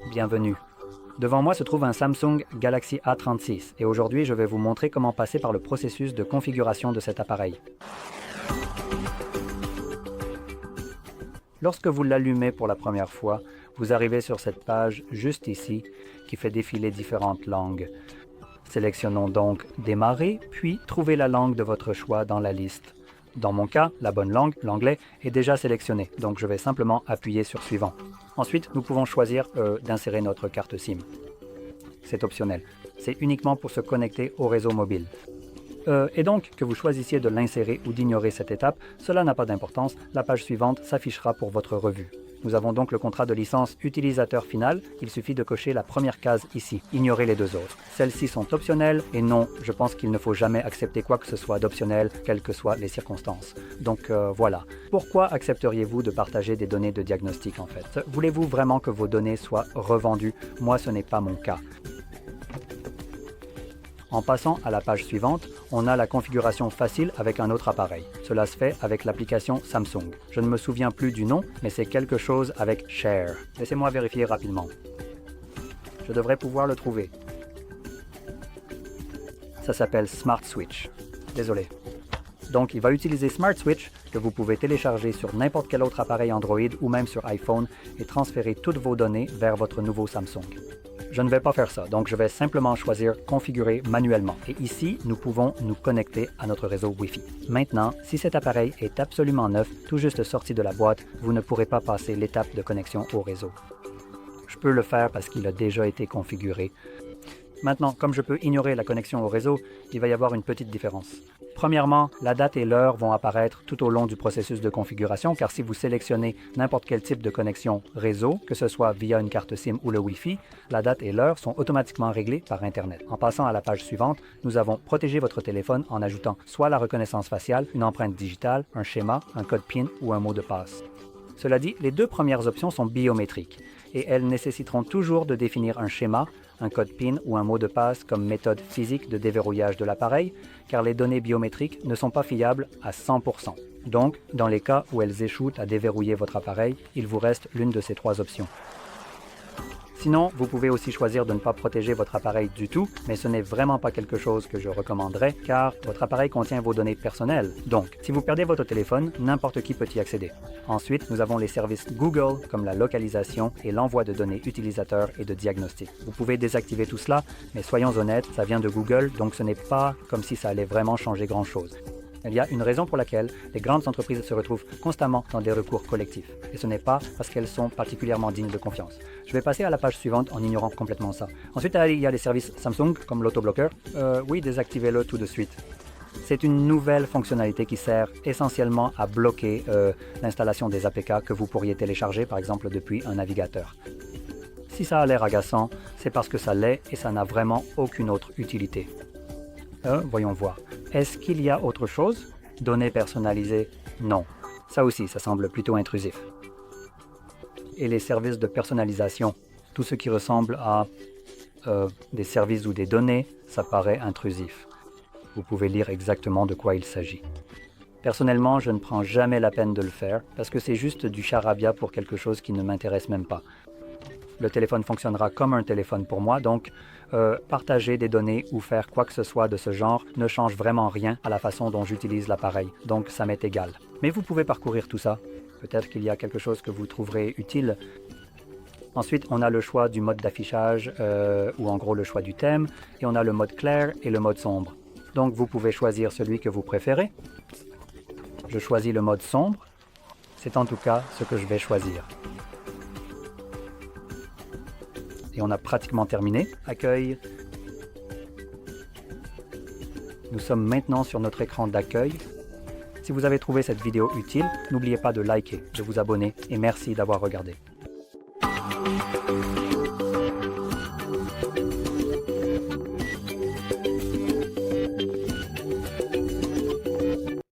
Bienvenue. Devant moi se trouve un Samsung Galaxy A36 et aujourd'hui je vais vous montrer comment passer par le processus de configuration de cet appareil. Lorsque vous l'allumez pour la première fois, vous arrivez sur cette page juste ici qui fait défiler différentes langues. Sélectionnons donc Démarrer, puis trouvez la langue de votre choix dans la liste. Dans mon cas, la bonne langue, l'anglais, est déjà sélectionnée, donc je vais simplement appuyer sur Suivant. Ensuite, nous pouvons choisir d'insérer notre carte SIM. C'est optionnel. C'est uniquement pour se connecter au réseau mobile. Et donc, que vous choisissiez de l'insérer ou d'ignorer cette étape, cela n'a pas d'importance, la page suivante s'affichera pour votre revue. Nous avons donc le contrat de licence utilisateur final, il suffit de cocher la première case ici, ignorer les deux autres. Celles-ci sont optionnelles et non, je pense qu'il ne faut jamais accepter quoi que ce soit d'optionnel, quelles que soient les circonstances. Donc voilà. Pourquoi accepteriez-vous de partager des données de diagnostic en fait? Voulez-vous vraiment que vos données soient revendues? Moi, ce n'est pas mon cas. En passant à la page suivante, on a la configuration facile avec un autre appareil. Cela se fait avec l'application Samsung. Je ne me souviens plus du nom, mais c'est quelque chose avec Share. Laissez-moi vérifier rapidement. Je devrais pouvoir le trouver. Ça s'appelle Smart Switch. Désolé. Donc, il va utiliser Smart Switch, que vous pouvez télécharger sur n'importe quel autre appareil Android ou même sur iPhone et transférer toutes vos données vers votre nouveau Samsung. Je ne vais pas faire ça, donc je vais simplement choisir Configurer manuellement. Et ici, nous pouvons nous connecter à notre réseau Wi-Fi. Maintenant, si cet appareil est absolument neuf, tout juste sorti de la boîte, vous ne pourrez pas passer l'étape de connexion au réseau. Je peux le faire parce qu'il a déjà été configuré. Maintenant, comme je peux ignorer la connexion au réseau, il va y avoir une petite différence. Premièrement, la date et l'heure vont apparaître tout au long du processus de configuration, car si vous sélectionnez n'importe quel type de connexion réseau, que ce soit via une carte SIM ou le Wi-Fi, la date et l'heure sont automatiquement réglées par Internet. En passant à la page suivante, nous avons protégé votre téléphone en ajoutant soit la reconnaissance faciale, une empreinte digitale, un schéma, un code PIN ou un mot de passe. Cela dit, les deux premières options sont biométriques et elles nécessiteront toujours de définir un schéma, un code PIN ou un mot de passe comme méthode physique de déverrouillage de l'appareil, car les données biométriques ne sont pas fiables à 100%. Donc, dans les cas où elles échouent à déverrouiller votre appareil, il vous reste l'une de ces trois options. Sinon, vous pouvez aussi choisir de ne pas protéger votre appareil du tout, mais ce n'est vraiment pas quelque chose que je recommanderais, car votre appareil contient vos données personnelles. Donc, si vous perdez votre téléphone, n'importe qui peut y accéder. Ensuite, nous avons les services Google, comme la localisation et l'envoi de données utilisateurs et de diagnostic. Vous pouvez désactiver tout cela, mais soyons honnêtes, ça vient de Google, donc ce n'est pas comme si ça allait vraiment changer grand-chose. Il y a une raison pour laquelle les grandes entreprises se retrouvent constamment dans des recours collectifs. Et ce n'est pas parce qu'elles sont particulièrement dignes de confiance. Je vais passer à la page suivante en ignorant complètement ça. Ensuite, il y a les services Samsung, comme l'autobloqueur. Oui, désactivez-le tout de suite. C'est une nouvelle fonctionnalité qui sert essentiellement à bloquer l'installation des APK que vous pourriez télécharger, par exemple, depuis un navigateur. Si ça a l'air agaçant, c'est parce que ça l'est et ça n'a vraiment aucune autre utilité. Voyons voir. Est-ce qu'il y a autre chose? Données personnalisées? Non. Ça aussi, ça semble plutôt intrusif. Et les services de personnalisation? Tout ce qui ressemble à des services ou des données, ça paraît intrusif. Vous pouvez lire exactement de quoi il s'agit. Personnellement, je ne prends jamais la peine de le faire parce que c'est juste du charabia pour quelque chose qui ne m'intéresse même pas. Le téléphone fonctionnera comme un téléphone pour moi, donc partager des données ou faire quoi que ce soit de ce genre ne change vraiment rien à la façon dont j'utilise l'appareil, donc ça m'est égal. Mais vous pouvez parcourir tout ça. Peut-être qu'il y a quelque chose que vous trouverez utile. Ensuite, on a le choix du mode d'affichage, ou en gros le choix du thème, et on a le mode clair et le mode sombre. Donc vous pouvez choisir celui que vous préférez. Je choisis le mode sombre. C'est en tout cas ce que je vais choisir. Et on a pratiquement terminé. Accueil. Nous sommes maintenant sur notre écran d'accueil. Si vous avez trouvé cette vidéo utile, n'oubliez pas de liker, de vous abonner et merci d'avoir regardé.